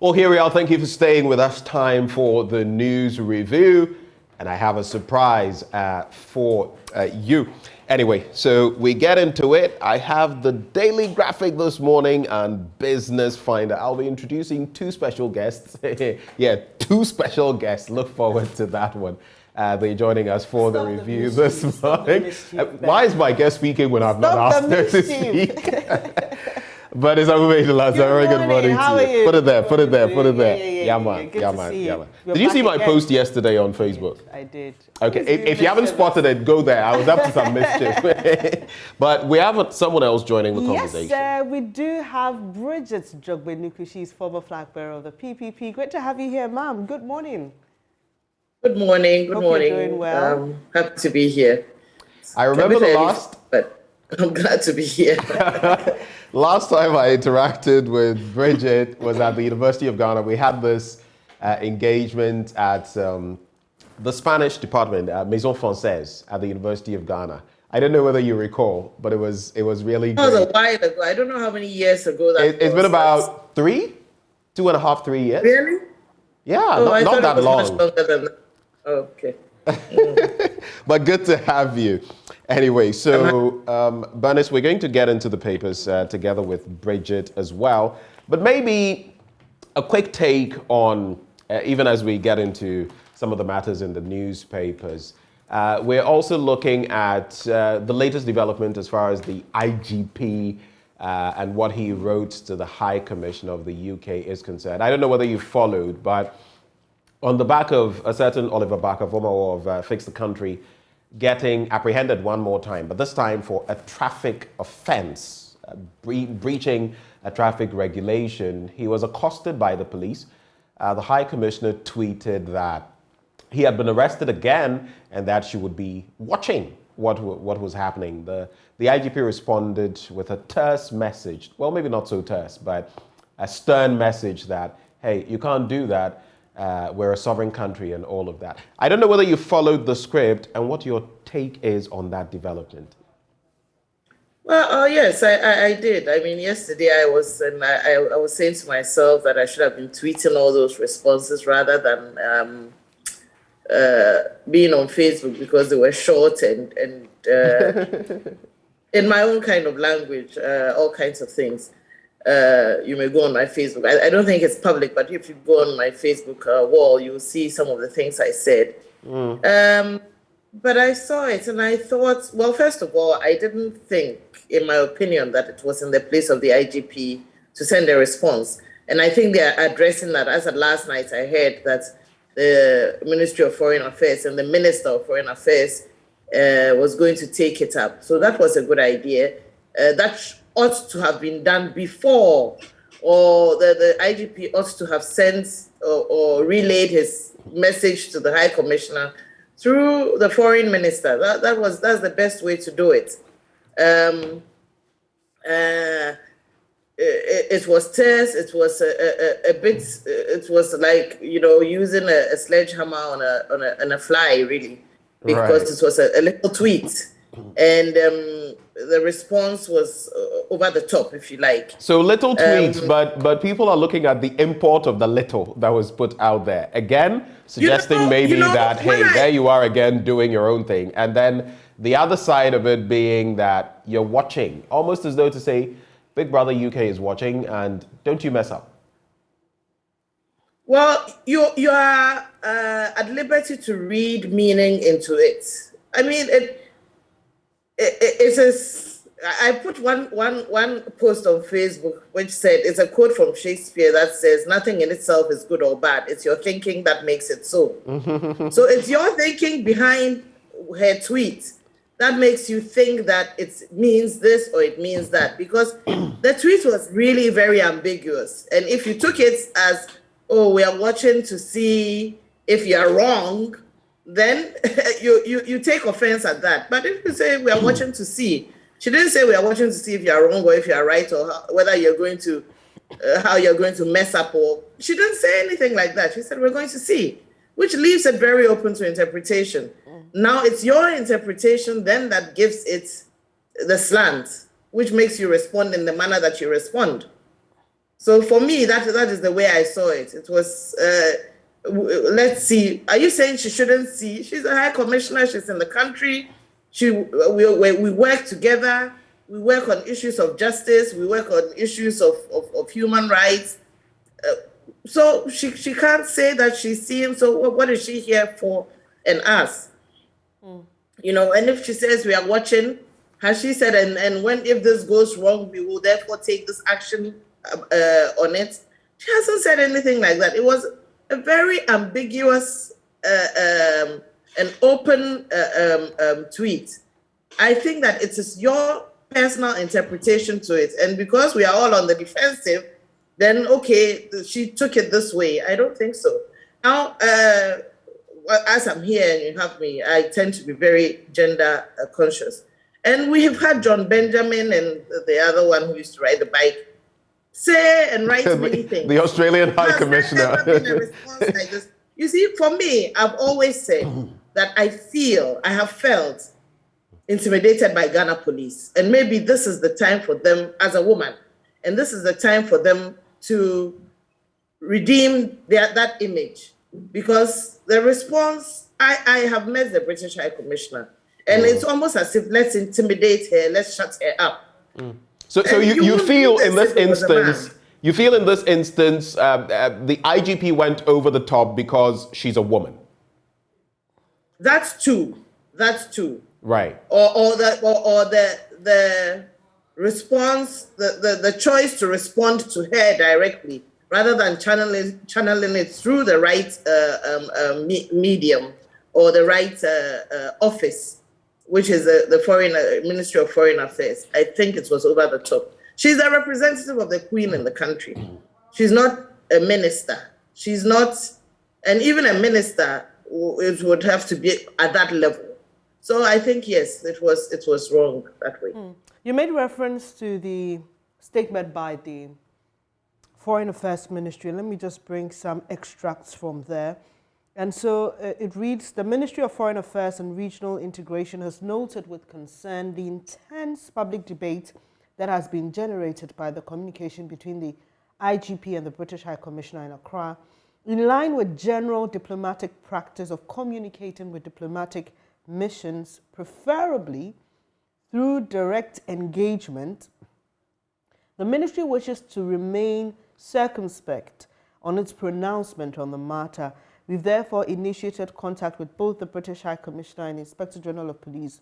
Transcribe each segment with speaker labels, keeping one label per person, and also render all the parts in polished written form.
Speaker 1: Well, here we are. Thank you for staying with us. Time for the news review. And I have a surprise for you. Anyway, so we get into it. I have the Daily Graphic this morning and Business Finder. I'll be introducing two special guests. Yeah, two special guests. Look forward to that one. They're joining us for the review this morning. Why is my guest speaking when I've not asked her to speak? But it's over to last. Very good morning to you. Put it there, put it there, put it there. Yeah, man. Did you see my post yesterday on Facebook?
Speaker 2: I did.
Speaker 1: Okay, if you haven't spotted it, go there. I was up to some mischief. But we have someone else joining the conversation.
Speaker 2: Yes, we do have Bridget Jogbenuku. She's former flag bearer of the PPP. Great to have you here, ma'am. Good morning.
Speaker 3: Good morning. Good morning.
Speaker 2: You're doing well.
Speaker 3: Happy to be here.
Speaker 1: I remember the last...
Speaker 3: But I'm glad to be here.
Speaker 1: Last time I interacted with Bridget was at the University of Ghana. We had this engagement at the Spanish department, Maison Française at the University of Ghana. I don't know whether you recall, but it was really great.
Speaker 3: That was a while ago. I don't know how many years ago that was.
Speaker 1: It's been about 2.5, 3 years.
Speaker 3: Really?
Speaker 1: Yeah,
Speaker 3: not
Speaker 1: that long.
Speaker 3: Much longer than that. Oh, okay.
Speaker 1: But good to have you. Anyway, so Bernice, we're going to get into the papers together with Bridget as well. But maybe a quick take on, even as we get into some of the matters in the newspapers, we're also looking at the latest development as far as the IGP and what he wrote to the High Commissioner of the UK is concerned. I don't know whether you followed, but on the back of a certain Oliver Barker, former of Fix the Country, getting apprehended one more time, but this time for a traffic offense, breaching a traffic regulation. He was accosted by the police. The High Commissioner tweeted that he had been arrested again and that she would be watching what was happening. The IGP responded with a terse message. Well, maybe not so terse, but a stern message that, hey, you can't do that. We're a sovereign country and all of that. I don't know whether you followed the script and what your take is on that development.
Speaker 3: Well, yes, I did. I mean, yesterday I was saying to myself that I should have been tweeting all those responses rather than being on Facebook because they were short and in my own kind of language, all kinds of things. You may go on my Facebook. I don't think it's public, but if you go on my Facebook wall, you'll see some of the things I said. But I saw it and I thought, well, first of all, I didn't think, in my opinion, that it was in the place of the IGP to send a response. And I think they are addressing that. As of last night, I heard that the Ministry of Foreign Affairs and the Minister of Foreign Affairs was going to take it up. So that was a good idea. That ought to have been done before, or the IGP ought to have sent or relayed his message to the High Commissioner through the Foreign Minister. That's the best way to do it. It was terse. It was a bit. It was like using a sledgehammer on a fly, really, because it was a little tweet. And the response was over the top, if you like.
Speaker 1: So little tweets, but people are looking at the import of the little that was put out there. Again, suggesting that, hey, there you are again doing your own thing. And then the other side of it being that you're watching, almost as though to say, Big Brother UK is watching and don't you mess up.
Speaker 3: Well, you are at liberty to read meaning into it. I mean, I put one post on Facebook which said, it's a quote from Shakespeare that says, nothing in itself is good or bad. It's your thinking that makes it so. So it's your thinking behind her tweet that makes you think that it means this or it means that, because the tweet was really very ambiguous. And if you took it as, oh, we are watching to see if you are wrong, then you take offense at that. But if you say we are watching to see, she didn't say we are watching to see if you are wrong or if you are right, or whether you're going to, how you're going to mess up, or she didn't say anything like that. She said we're going to see, which leaves it very open to interpretation. Now it's your interpretation then that gives it the slant, which makes you respond in the manner that you respond. So for me, that is the way I saw it. It was, let's see, are you saying she shouldn't see? She's a high commissioner, she's in the country, we work together, we work on issues of justice, we work on issues of human rights. So she can't say that she's seeing, so what is she here for and us? You know, and if she says we are watching, has she said, and if this goes wrong, we will therefore take this action on it? She hasn't said anything like that. It was a very ambiguous and open tweet. I think that it is your personal interpretation to it. And because we are all on the defensive, then, okay, she took it this way. I don't think so. Now, as I'm here and you have me, I tend to be very gender conscious. And we have had John Benjamin and the other one who used to ride the bike say and write many things.
Speaker 1: The Australian High Commissioner.
Speaker 3: Never been a response like this. You see, for me, I've always said that I have felt intimidated by Ghana police. And maybe this is the time for them as a woman. And this is the time for them to redeem that image. Because the response, I have met the British High Commissioner. And it's almost as if let's intimidate her, let's shut her up.
Speaker 1: So you feel in this instance, the IGP went over the top because she's a woman.
Speaker 3: That's two.
Speaker 1: Right.
Speaker 3: Or the response, the choice to respond to her directly, rather than channeling it through the right medium or the right office, which is the Ministry of Foreign Affairs. I think it was over the top. She's a representative of the Queen in the country. She's not a minister. She's not, and even a minister, it would have to be at that level. So I think, yes, it was wrong that way.
Speaker 2: You made reference to the statement by the Foreign Affairs Ministry. Let me just bring some extracts from there. And so it reads, the Ministry of Foreign Affairs and Regional Integration has noted with concern the intense public debate that has been generated by the communication between the IGP and the British High Commissioner in Accra, in line with general diplomatic practice of communicating with diplomatic missions, preferably through direct engagement. The ministry wishes to remain circumspect on its pronouncement on the matter. We've therefore initiated contact with both the British High Commissioner and Inspector General of Police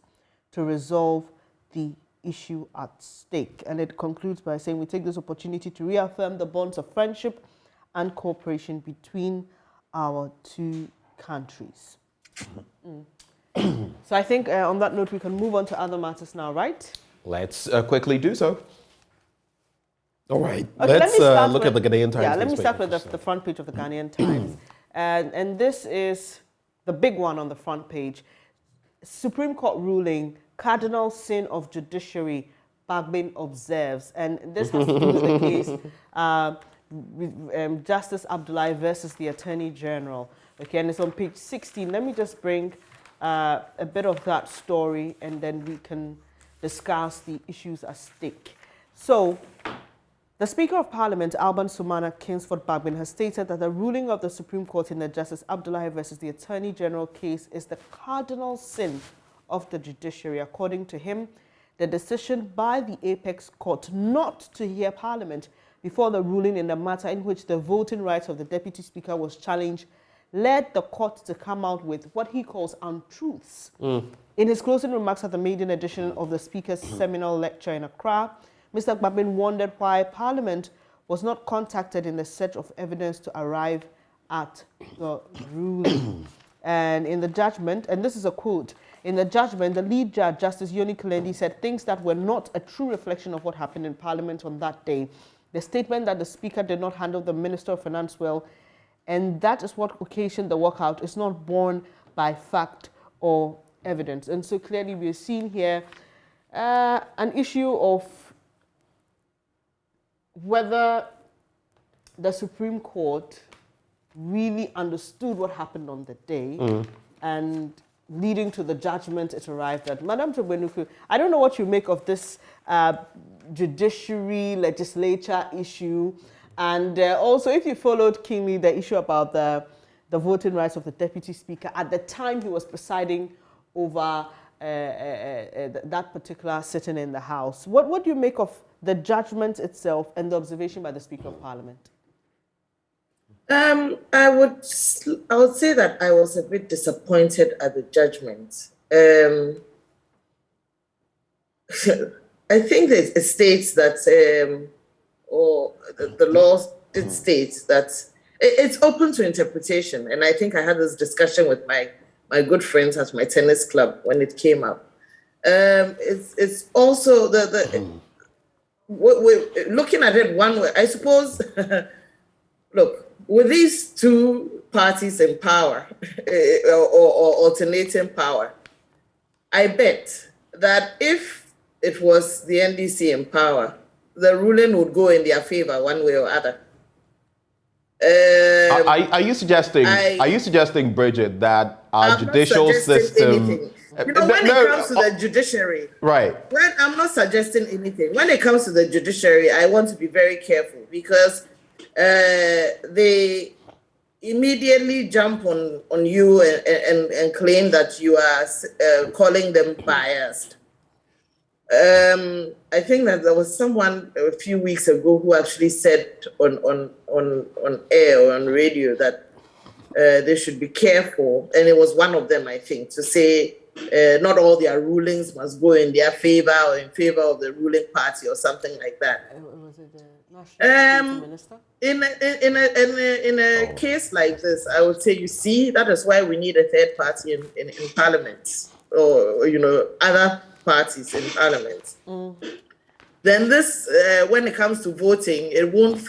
Speaker 2: to resolve the issue at stake. And it concludes by saying, we take this opportunity to reaffirm the bonds of friendship and cooperation between our two countries. So I think on that note, we can move on to other matters now, right?
Speaker 1: Let's quickly do so. All right,
Speaker 2: okay,
Speaker 1: let's look at the Ghanaian Times.
Speaker 2: Yeah, let me start with the front page of the Ghanaian Times. And this is the big one on the front page. Supreme Court ruling, cardinal sin of judiciary, Bagbin observes. And this has to do with the case with Justice Afriyie versus the Attorney General. Okay, and it's on page 16. Let me just bring a bit of that story, and then we can discuss the issues at stake. So, the Speaker of Parliament, Alban Sumana Kingsford Bagbin, has stated that the ruling of the Supreme Court in the Justice Afriyie versus the Attorney General case is the cardinal sin of the judiciary. According to him, the decision by the Apex Court not to hear Parliament before the ruling in the matter in which the voting rights of the Deputy Speaker was challenged led the court to come out with what he calls untruths. In his closing remarks at the maiden edition of the Speaker's seminal lecture in Accra, Mr. Bagbin wondered why Parliament was not contacted in the search of evidence to arrive at the ruling. And in the judgment, and this is a quote, in the judgment, the lead judge, Justice Yoni Kulendi, said things that were not a true reflection of what happened in Parliament on that day. The statement that the Speaker did not handle the Minister of Finance well, and that is what occasioned the walkout, is not borne by fact or evidence. And so clearly we are seeing here an issue of whether the Supreme Court really understood what happened on the day and leading to the judgment it arrived at. Madam Jogbenuku, I don't know what you make of this judiciary legislature issue. And also, if you followed keenly the issue about the voting rights of the Deputy Speaker, at the time he was presiding over that particular sitting in the House. What do you make of the judgment itself and the observation by the Speaker of Parliament?
Speaker 3: I would say that I was a bit disappointed at the judgment. I think that it states that, or the law did state that it's open to interpretation. And I think I had this discussion with my good friends at my tennis club when it came up. It's also we're looking at it one way. I suppose, look, with these two parties in power or alternating power, I bet that if it was the NDC in power, the ruling would go in their favor one way or other.
Speaker 1: Are you suggesting, Bridget, that our judicial system?
Speaker 3: Anything. You know, when it comes to the judiciary,
Speaker 1: right?
Speaker 3: When I'm not suggesting anything. When it comes to the judiciary, I want to be very careful because they immediately jump on you and claim that you are calling them biased. I think that there was someone a few weeks ago who actually said on air or on radio that they should be careful, and it was one of them, I think, to say not all their rulings must go in their favor or in favor of the ruling party or something like that.
Speaker 2: Was it the National Minister?
Speaker 3: In a case like this, I would say, you see, that is why we need a third party in Parliament, or other parties in Parliament. Then this, when it comes to voting, it won't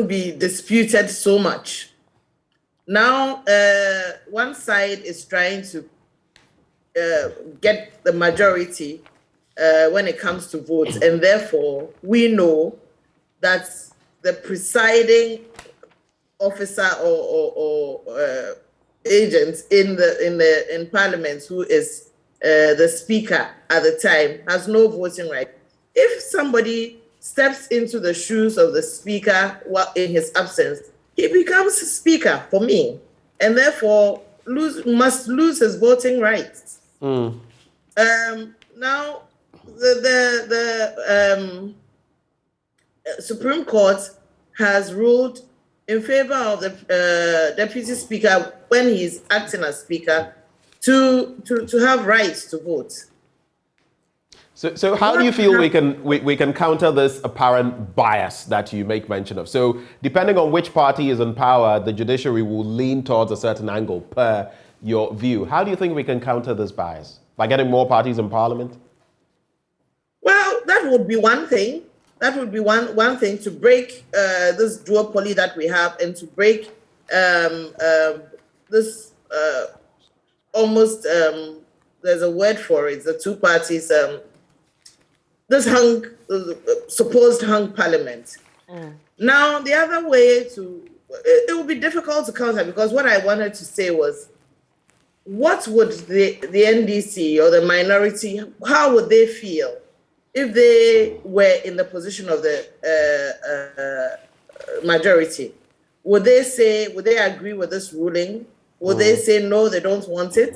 Speaker 3: be disputed so much. Now, one side is trying to get the majority when it comes to votes, and therefore we know that the presiding officer or agent in Parliament, who is the Speaker at the time, has no voting right. If somebody steps into the shoes of the Speaker in his absence, he becomes Speaker for me, and therefore must lose his voting rights. Now, the Supreme Court has ruled in favor of the Deputy Speaker when he's acting as Speaker to have rights to vote.
Speaker 1: So how do you feel we can counter this apparent bias that you make mention of? So depending on which party is in power, the judiciary will lean towards a certain angle per your view. How do you think we can counter this bias? By getting more parties in Parliament?
Speaker 3: Well, that would be one thing. That would be one thing to break this duopoly that we have, and to break this almost, there's a word for it, the two parties, this supposed hung parliament. Now, the other way it would be difficult to counter, because what I wanted to say was, what would the NDC or the minority, how would they feel if they were in the position of the majority? Would they agree with this ruling? Would they say, no, they don't want it?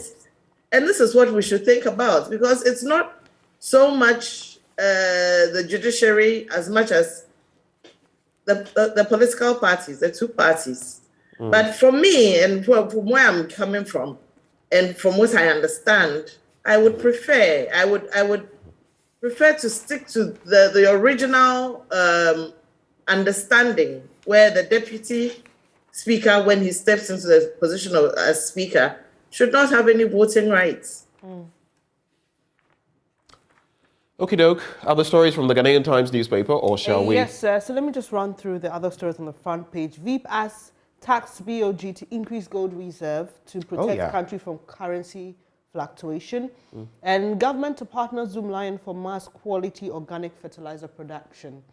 Speaker 3: And this is what we should think about, because it's not so much the judiciary as much as the political parties, the two parties. But for me, and from where I'm coming from, and from what I understand, I would prefer to stick to the original understanding, where the Deputy Speaker, when he steps into the position of as Speaker, should not have any voting rights.
Speaker 1: Okie doke. Other stories from the Ghanaian Times newspaper, or shall we?
Speaker 2: Yes, sir. So let me just run through the other stories on the front page. Veep asks tax BOG to increase gold reserve to protect the country from currency fluctuation. And government to partner Zoomlion for mass quality organic fertilizer production.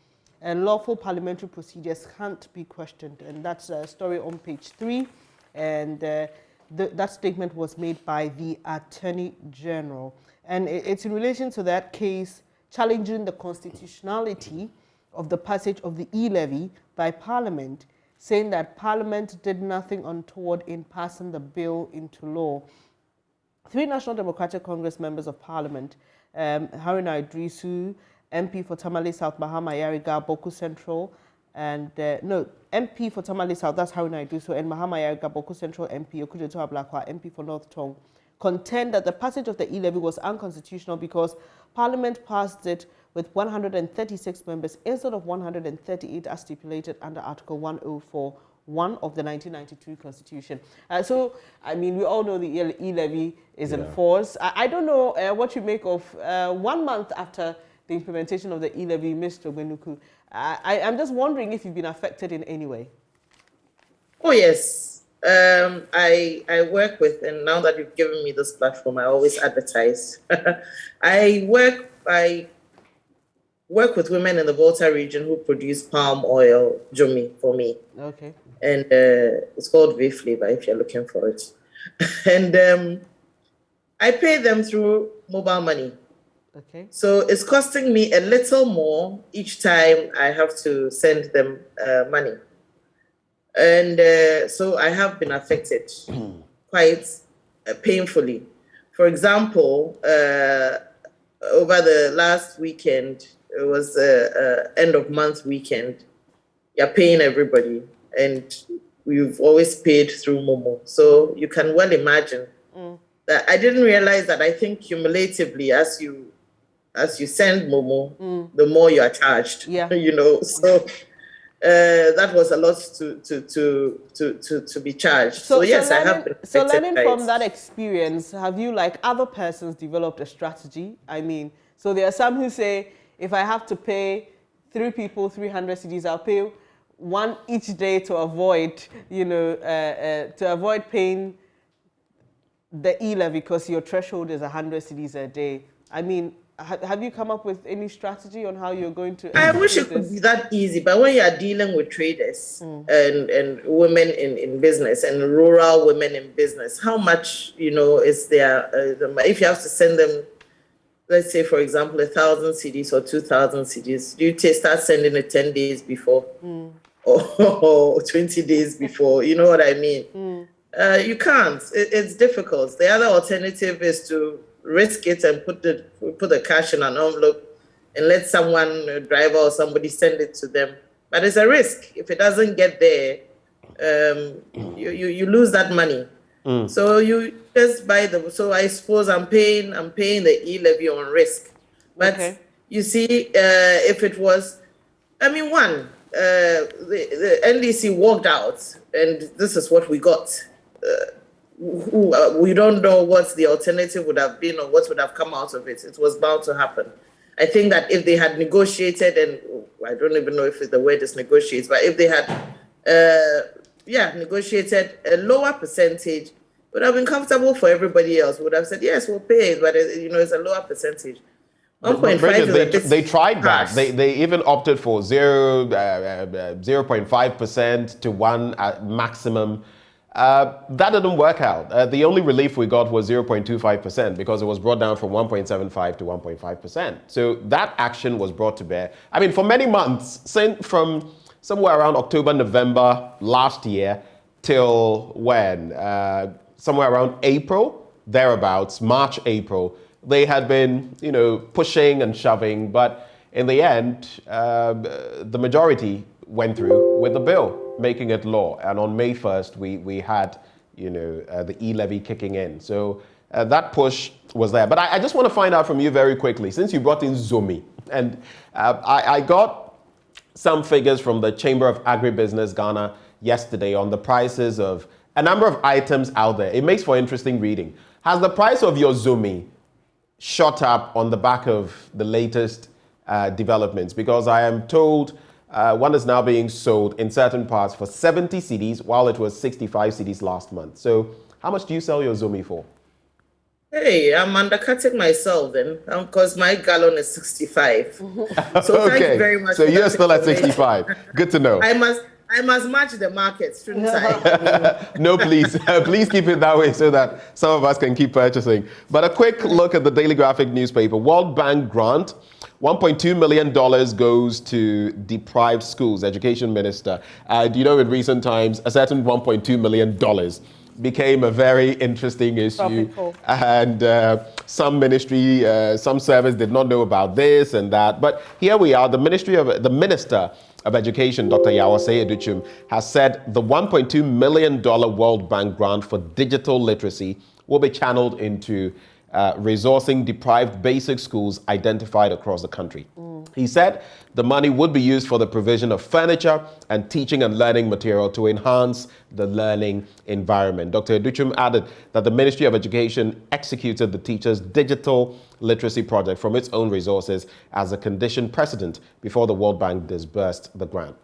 Speaker 2: And lawful parliamentary procedures can't be questioned. And that's a story on page 3. And that statement was made by the Attorney General. And it's in relation to that case challenging the constitutionality of the passage of the e-levy by Parliament, saying that Parliament did nothing untoward in passing the bill into law. 3 National Democratic Congress members of Parliament, Haruna Idrisu, MP for Tamale South, Mahama Yariga, Boku Central, and MP for Tamale South, that's Haruna Idrisu, and Mahama Yariga, Boku Central MP, Okujeto Ablakwa, MP for North Tong, contend that the passage of the e-levy was unconstitutional because Parliament passed it with 136 members instead of 138 as stipulated under Article 104(1) of the 1992 Constitution. So, I mean, we all know the e-levy is in force. I don't know what you make of 1 month after the implementation of the e-levy, Mr. Gwenuku. I'm just wondering if you've been affected in any way.
Speaker 3: Oh, yes. I work with, and now that you've given me this platform, I always advertise. I work with women in the Volta region who produce palm oil jumi for me.
Speaker 2: Okay.
Speaker 3: And it's called V-Flavor if you're looking for it. And I pay them through mobile money.
Speaker 2: Okay.
Speaker 3: So it's costing me a little more each time I have to send them money. And so I have been affected quite painfully. For example, over the last weekend, it was end of month weekend, you're paying everybody, and we've always paid through Momo. So you can well imagine that I didn't realize that. I think cumulatively, as you send Momo, the more you are charged.
Speaker 2: Yeah.
Speaker 3: You know, so that was a lot to be charged. So yes, I have been affected.
Speaker 2: So learning from that experience, have you, like other persons, developed a strategy? I mean, so there are some who say, if I have to pay 3 people 300 cedis, I'll pay 1 each day to avoid, to avoid paying the e-levy because your threshold is 100 cedis a day. I mean, have you come up with any strategy on how you're going to?
Speaker 3: I wish it could be that easy, but when you are dealing with traders and women in business and rural women in business, how much, is there? If you have to send them, let's say, for example, 1,000 cedis or 2,000 cedis, do you start sending it 10 days before or 20 days before? You know what I mean? You can't. It's difficult. The other alternative is to risk it and put the cash in an envelope and let someone, a driver or somebody, send it to them. But it's a risk. If it doesn't get there, you lose that money. So you just buy them. So I suppose I'm paying the e-levy on risk. But you see, if it was, I mean, the NDC walked out, and this is what we got. We don't know what the alternative would have been or what would have come out of it. It was bound to happen. I think that if they had negotiated, and I don't even know if the word is negotiate, but if they had, negotiated a lower percentage, it would have been comfortable for everybody else. Would have said, yes, we'll pay it, but it's a lower percentage. 1.5
Speaker 1: they tried that. They even opted for 0.5% to 1 maximum. That didn't work out. The only relief we got was 0.25% because it was brought down from 1.75 to 1.5%. So that action was brought to bear. I mean, for many months, from somewhere around October, November last year till when? Somewhere around April, thereabouts, March, April, they had been, pushing and shoving. But in the end, the majority went through with the bill, making it law. And on May 1st, we had, the e-levy kicking in. So that push was there. But I just want to find out from you very quickly, since you brought in Zumi, and I got some figures from the Chamber of Agribusiness Ghana yesterday on the prices of a number of items out there. It makes for interesting reading. Has the price of your Zumi shot up on the back of the latest developments? Because I am told one is now being sold in certain parts for 70 cedis, while it was 65 cedis last month. So how much do you sell your Zumi for?
Speaker 3: Hey, I'm undercutting myself then, because my gallon is 65. So thank you very much.
Speaker 1: So you're still at 65. Good to know.
Speaker 3: I must match the market, shouldn't I?
Speaker 1: No, please. Please keep it that way so that some of us can keep purchasing. But a quick look at the Daily Graphic newspaper. World Bank grant $1.2 million goes to deprived schools, education minister. Do you know in recent times, a certain $1.2 million became a very interesting issue.
Speaker 2: Topical.
Speaker 1: And some ministry, some service did not know about this and that. But here we are, the Minister of Education, Dr. Owusu Afriyie, has said the $1.2 million World Bank grant for digital literacy will be channeled into resourcing deprived basic schools identified across the country. He said the money would be used for the provision of furniture and teaching and learning material to enhance the learning environment. Dr. Afriyie added that the Ministry of Education executed the teachers' digital literacy project from its own resources as a condition precedent before the World Bank disbursed the grant.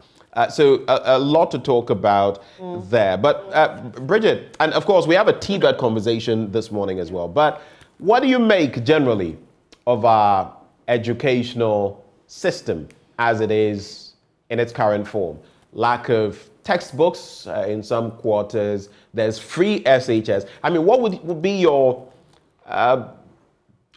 Speaker 1: So a lot to talk about there. But Bridget, and of course we have a T-Bed conversation this morning as well, but what do you make generally of our educational system as it is in its current form? Lack of textbooks in some quarters, there's free SHS. I mean, what would be your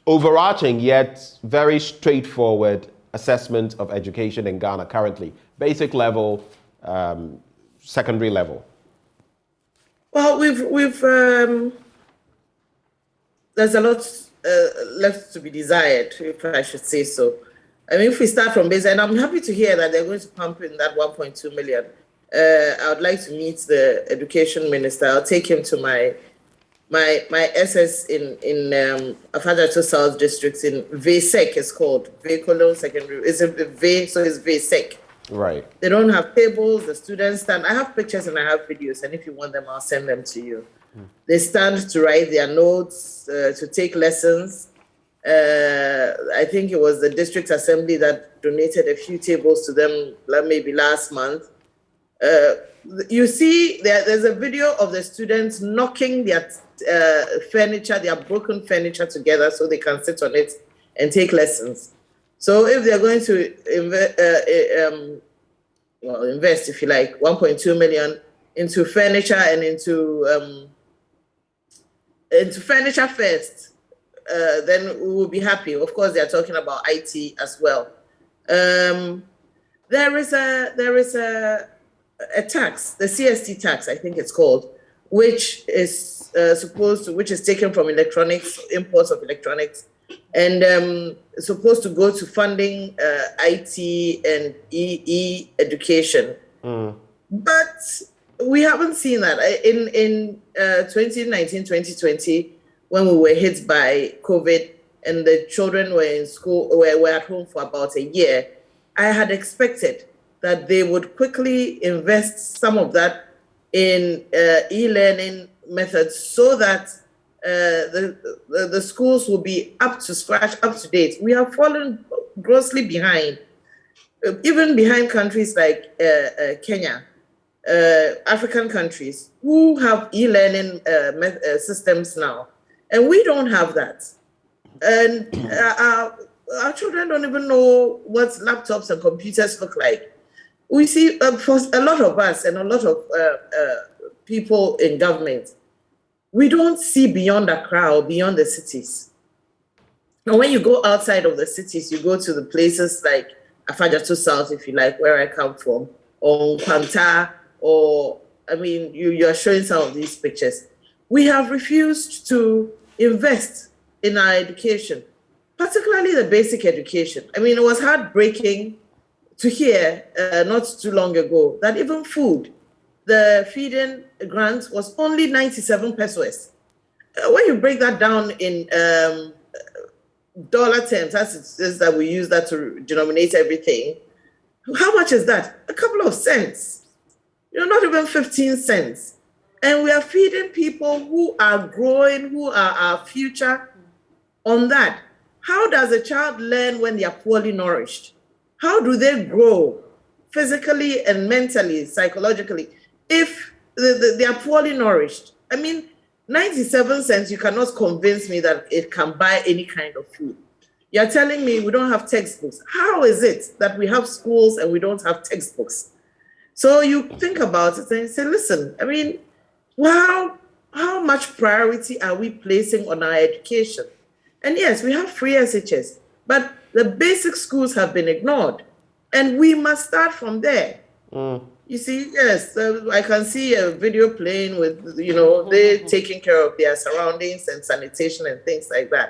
Speaker 1: overarching yet very straightforward assessment of education in Ghana currently? Basic level, secondary level.
Speaker 3: Well, there's a lot left to be desired, if I should say so. I mean, if we start from base, and I'm happy to hear that they're going to pump in that 1.2 million. I would like to meet the education minister. I'll take him to my SS in Afadjato South District in VSEC, it's called Vehicle Secondary. It's a V, so it's VSEC.
Speaker 1: Right.
Speaker 3: They don't have tables. The students stand. I have pictures and I have videos, and if you want them, I'll send them to you. They stand to write their notes, to take lessons. I think it was the district assembly that donated a few tables to them, maybe last month. You see, there's a video of the students knocking their furniture, their broken furniture together so they can sit on it and take lessons. So if they're going to invest, if you like, 1.2 million into furniture and into furniture first, then we will be happy. Of course, they are talking about IT as well. There is a tax, the CST tax, I think it's called, which is which is taken from electronics, imports of electronics, and supposed to go to funding IT and education. But we haven't seen that. In 2019, 2020, when we were hit by COVID and the children were in school, were at home for about a year, I had expected that they would quickly invest some of that in e-learning methods so that the schools will be up to scratch, up to date. We have fallen grossly behind, even behind countries like Kenya, African countries who have e-learning systems now. And we don't have that. And our children don't even know what laptops and computers look like. We see, for a lot of us and a lot of people in government, we don't see beyond Accra, beyond the cities. And when you go outside of the cities, you go to the places like Afadjato South, if you like, where I come from, or Kwanta, or, I mean, you're showing some of these pictures. We have refused to invest in our education, particularly the basic education. I mean, it was heartbreaking to hear not too long ago that even food, the feeding grant was only 97 pesos. When you break that down in dollar terms, as it is that we use that to denominate everything, how much is that? A couple of cents. Not even 15 cents. And we are feeding people who are growing, who are our future on that. How does a child learn when they are poorly nourished? How do they grow physically and mentally, psychologically, if they are poorly nourished? I mean, 97 cents, you cannot convince me that it can buy any kind of food. You're telling me we don't have textbooks. How is it that we have schools and we don't have textbooks? So you think about it and you say, listen, I mean, how much priority are we placing on our education? And yes, we have free SHS, but The basic schools have been ignored, and we must start from there. You see, yes, I can see a video playing with, they taking care of their surroundings and sanitation and things like that.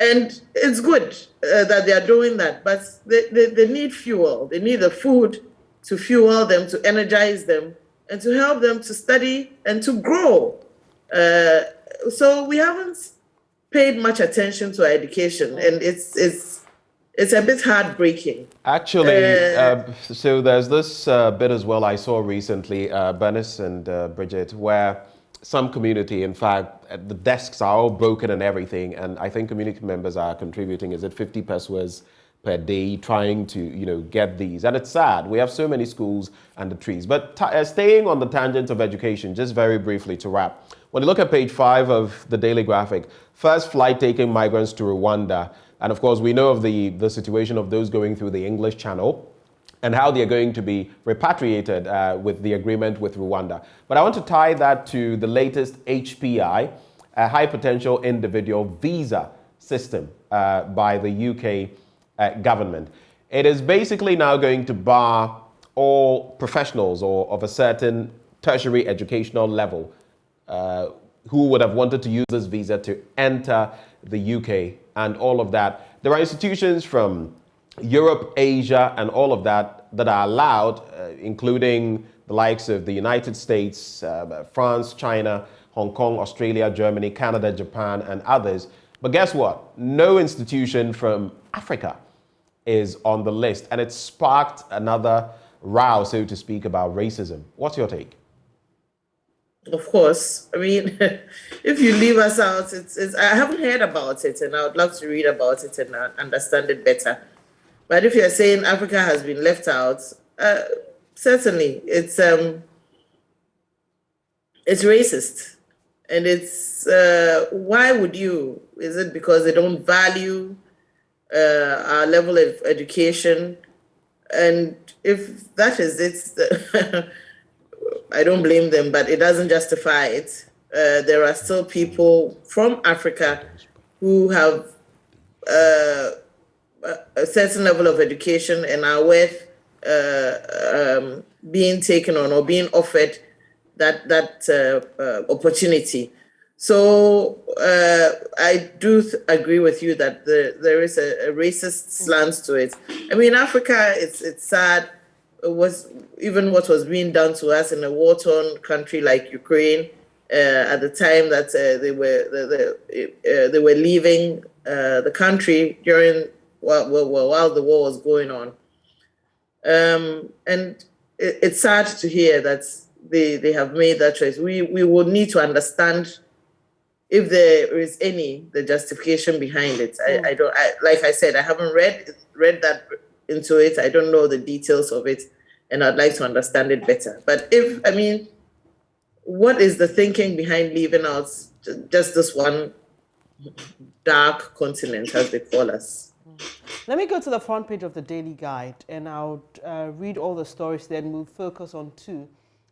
Speaker 3: And it's good that they are doing that, but they need fuel. They need the food to fuel them, to energize them, and to help them to study and to grow. So we haven't paid much attention to our education, and it's a bit heartbreaking.
Speaker 1: Actually, so there's this bit as well I saw recently, Bernice and Bridget, where some community, in fact, the desks are all broken and everything, and I think community members are contributing, is it 50 pesos per day, trying to, get these. And it's sad. We have so many schools and the trees. But staying on the tangent of education, just very briefly to wrap. When you look at page 5 of the Daily Graphic, first flight taking migrants to Rwanda. And of course, we know of the situation of those going through the English Channel and how they're going to be repatriated with the agreement with Rwanda. But I want to tie that to the latest HPI, a high potential individual visa system by the UK government. It is basically now going to bar all professionals or of a certain tertiary educational level who would have wanted to use this visa to enter the UK and all of that. There are institutions from Europe, Asia, and all of that that are allowed, including the likes of the United States, France, China, Hong Kong, Australia, Germany, Canada, Japan, and others. But guess what? No institution from Africa is on the list, and it sparked another row, so to speak, about racism. What's your take?
Speaker 3: Of course. I mean, if you leave us out, I haven't heard about it, and I would love to read about it and understand it better. But if you're saying Africa has been left out, certainly it's racist. And it's, why would you? Is it because they don't value our level of education? And if that is it, I don't blame them, but it doesn't justify it. There are still people from Africa who have a certain level of education and are worth being taken on or being offered that opportunity. So I do agree with you that there is a racist slant to it. I mean, Africa, it's sad. It was even what was being done to us in a war-torn country like Ukraine at the time that they were leaving the country during while the war was going on. And it's sad to hear that they have made that choice. We will need to understand if there is the justification behind it. Like I said, I haven't read that into it. I don't know the details of it, and I'd like to understand it better. But what is the thinking behind leaving out just this one dark continent, as they call us?
Speaker 2: Let me go to the front page of the Daily Guide, and I'll read all the stories, then we'll focus on two.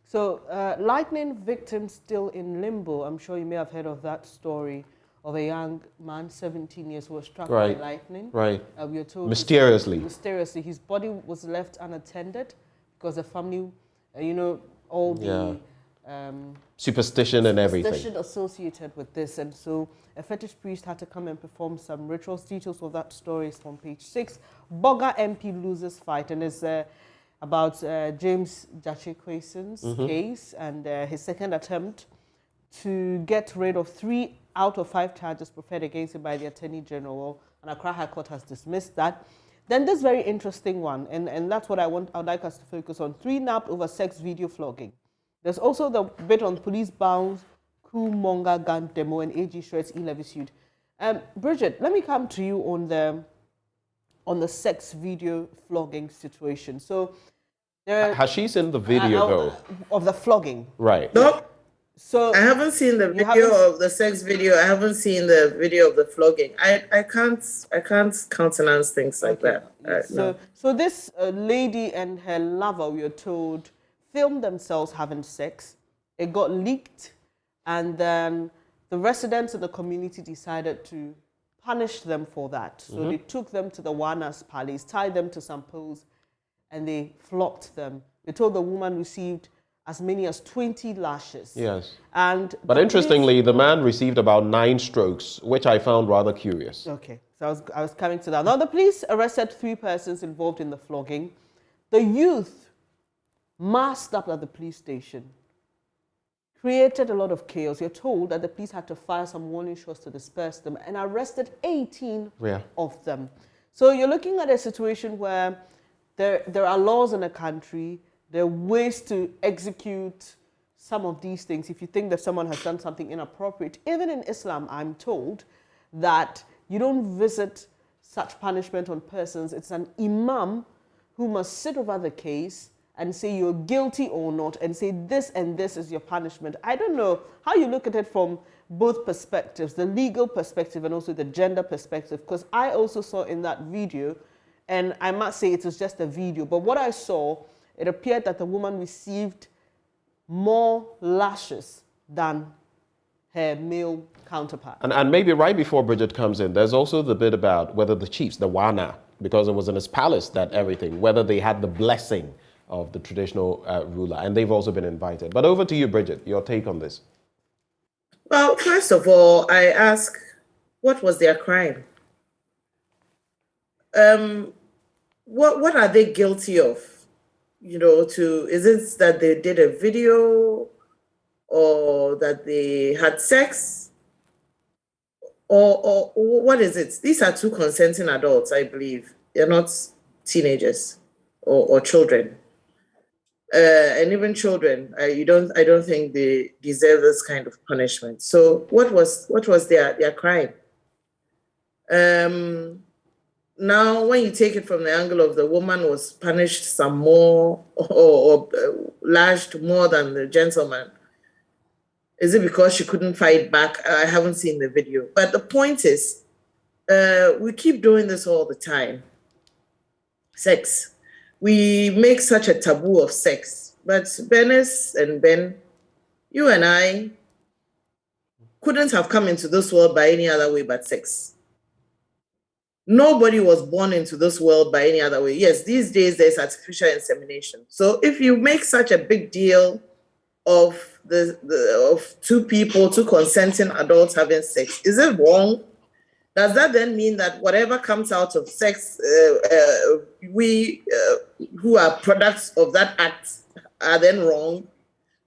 Speaker 2: So, lightning victims still in limbo. I'm sure you may have heard of that story of a young man, 17 years, who was struck by lightning. Right. We are told mysteriously, his body was left unattended because the family, all the
Speaker 1: superstition and everything.
Speaker 2: Superstition associated with this, and so a fetish priest had to come and perform some rituals. Details of that story is from page 6. Boga MP loses fight, and it's about James Jachikwesin's case and his second attempt to get rid of 3 out of 5 charges preferred against him by the Attorney General, and Accra High Court has dismissed that. Then this very interesting one, and that's what I would like us to focus on: 3 nabbed over sex video flogging. There's also the bit on police bounds, coup monga gun demo, and AG shreds e-levy suit. Bridget, let me come to you on the sex video flogging situation. So,
Speaker 1: has she seen the video though
Speaker 2: of the flogging?
Speaker 1: Right.
Speaker 3: No.
Speaker 2: So
Speaker 3: I haven't seen the video of the sex video. I haven't seen the video of the flogging. I can't countenance things like that.
Speaker 2: So this lady and her lover, we are told, filmed themselves having sex. It got leaked, and then the residents in the community decided to punished them for that. So they took them to the Wana's palace, tied them to some poles, and they flogged them. They told the woman received as many as 20 lashes.
Speaker 1: Yes.
Speaker 2: But
Speaker 1: interestingly, the man received about 9 strokes, which I found rather curious.
Speaker 2: Okay, so I was coming to that. Now, the police arrested 3 persons involved in the flogging. The youth masked up at the police station, created a lot of chaos. You're told that the police had to fire some warning shots to disperse them and arrested 18 of them. So you're looking at a situation where there are laws in a country, there are ways to execute some of these things. If you think that someone has done something inappropriate, even in Islam, I'm told that you don't visit such punishment on persons. It's an imam who must sit over the case and say you're guilty or not, and say this and this is your punishment. I don't know how you look at it from both perspectives, the legal perspective and also the gender perspective, because I also saw in that video, and I must say it was just a video, but what I saw, it appeared that the woman received more lashes than her male counterpart.
Speaker 1: And maybe right before Bridget comes in, there's also the bit about whether the chiefs, the Wana, because it was in his palace that everything, whether they had the blessing of the traditional ruler, and they've also been invited. But over to you, Bridget, your take on this.
Speaker 3: Well, first of all, I ask, what was their crime? What are they guilty of? You know, is it that they did a video, or that they had sex, or what is it? These are 2 consenting adults, I believe. They're not teenagers or children. And even children, I don't think they deserve this kind of punishment. So what was their crime? Now, when you take it from the angle of the woman was punished some more or lashed more than the gentleman, is it because she couldn't fight back? I haven't seen the video. But the point is, we keep doing this all the time. Sex. We make such a taboo of sex. But Bernice and Ben, you and I couldn't have come into this world by any other way but sex. Nobody was born into this world by any other way. Yes, these days there's artificial insemination. So if you make such a big deal of of 2 people, 2 consenting adults having sex, is it wrong? Does that then mean that whatever comes out of sex, we who are products of that act are then wrong?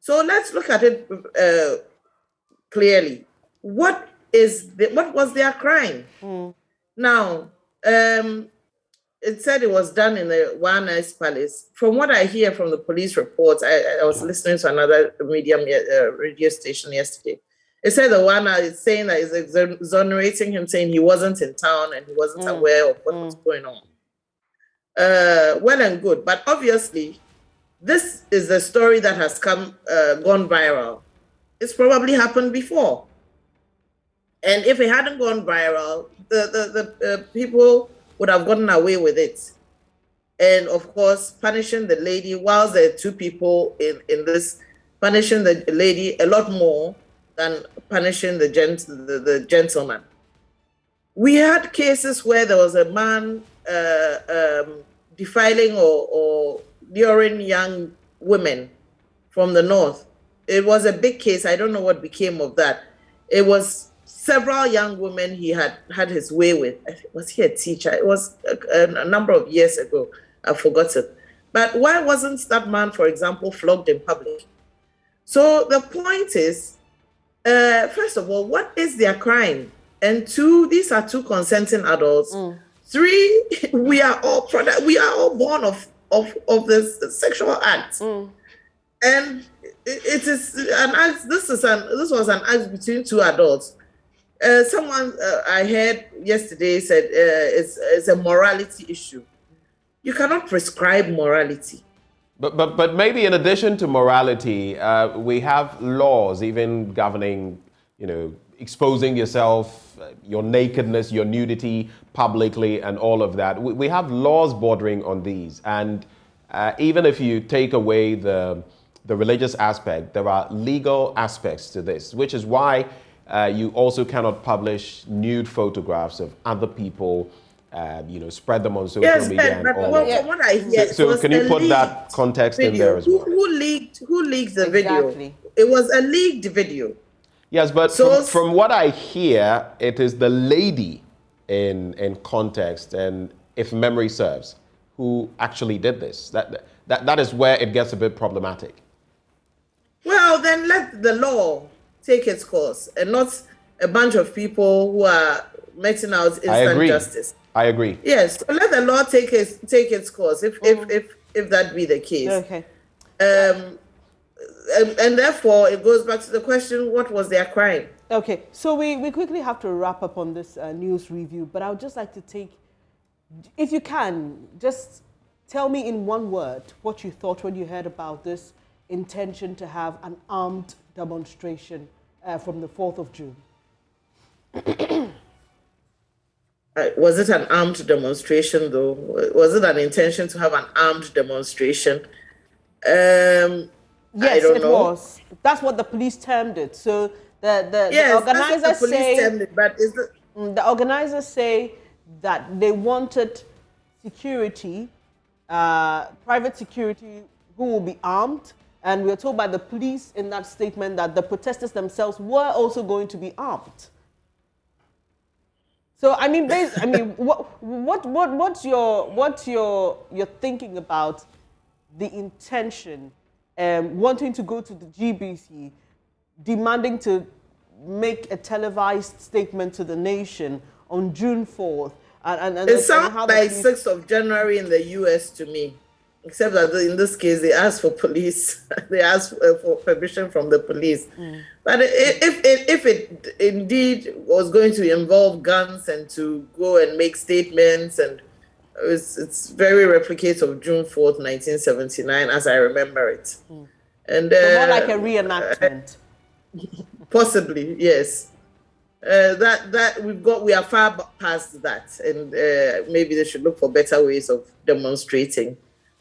Speaker 3: So let's look at it clearly. What was their crime? Now, it said it was done in the Wana's palace. From what I hear from the police reports, I was listening to another radio station yesterday. It said the Wana is saying that it's exonerating him, saying he wasn't in town and he wasn't aware of what was going on. Well and good, but obviously, this is a story that has gone viral. It's probably happened before. And if it hadn't gone viral, the people would have gotten away with it. And of course, punishing the lady, whilst there are 2 people in this, punishing the lady a lot more than punishing the gentleman. We had cases where there was a man defiling or luring young women from the north. It was a big case. I don't know what became of that. It was several young women he had his way with. Was he a teacher? It was a number of years ago. I've forgotten. But why wasn't that man, for example, flogged in public? So the point is, first of all, what is their crime? And 2, these are 2 consenting adults. 3, we are all born of this sexual act. And it is an act. This was an act between 2 adults. Someone I heard yesterday said it's a morality issue. You cannot prescribe morality.
Speaker 1: But maybe in addition to morality, we have laws even governing, exposing yourself, your nakedness, your nudity publicly and all of that. We have laws bordering on these. And even if you take away the religious aspect, there are legal aspects to this, which is why you also cannot publish nude photographs of other people, spread them on social media and all that.
Speaker 3: From what I hear,
Speaker 1: So can you put that context in there as well?
Speaker 3: Who leaked the video? It was a leaked video.
Speaker 1: Yes, but from what I hear, it is the lady in context, and if memory serves, who actually did this. That is where it gets a bit problematic.
Speaker 3: Well, then let the law take its course, and not a bunch of people who are meting out instant justice.
Speaker 1: I agree.
Speaker 3: Yes, so let the law take its course if that be the case.
Speaker 2: Okay.
Speaker 3: And therefore, it goes back to the question: what was their crime?
Speaker 2: Okay, so we quickly have to wrap up on this news review, but I would just like to take, if you can, just tell me in one word what you thought when you heard about this intention to have an armed demonstration from the 4th of June.
Speaker 3: Was it an armed demonstration, though? Was it an intention to have an armed demonstration?
Speaker 2: Yes, it was. That's what the police termed it. So the organizers the organizers say that they wanted security, private security, who will be armed. And we were told by the police in that statement that the protesters themselves were also going to be armed. So I mean, what's your thinking about the intention, wanting to go to the GBC, demanding to make a televised statement to the nation on June 4th, and
Speaker 3: it sounds like 6th of January in the US to me. Except that in this case, they asked for police. They asked for permission from the police. But if it indeed was going to involve guns and to go and make statements, and it's very replicate of June 4th, 1979, as I remember it. And
Speaker 2: so more like a reenactment.
Speaker 3: Possibly, yes. We are far past that, and maybe they should look for better ways of demonstrating.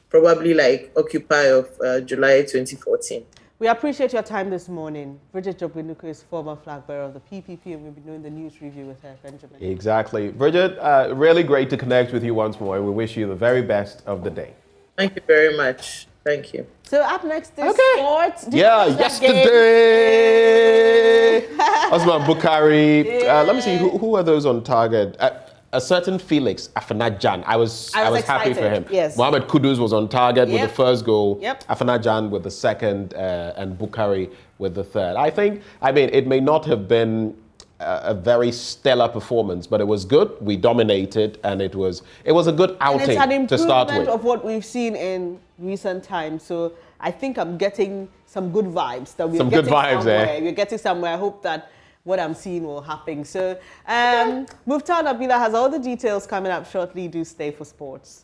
Speaker 3: Probably like Occupy of July 2014.
Speaker 2: We appreciate your time this morning. Bridget Jogbenuko is former flag bearer of the PPP, and we'll be doing the news review with her, Benjamin.
Speaker 1: Exactly. Bridget, really great to connect with you once more, and we wish you the very best of the day.
Speaker 3: Thank you very much. Thank you.
Speaker 2: So up next is sports.
Speaker 1: Yesterday. Osman Bukhari. Let me see, who are those on target? A certain Felix Afanajan. I was happy for him.
Speaker 2: Yes.
Speaker 1: Mohamed Kudus was on target with the first goal.
Speaker 2: Yep.
Speaker 1: Afanajan with the second, and Bukhari with the third. I mean, it may not have been a very stellar performance, but it was good. We dominated, and it was a good outing to start with.
Speaker 2: It's an improvement of what we've seen in recent times. So I think I'm getting some good vibes. That we're getting somewhere. We're getting somewhere. I hope that what I'm seeing will happen. So Muftar Nabila has all the details coming up shortly. Do stay for sports.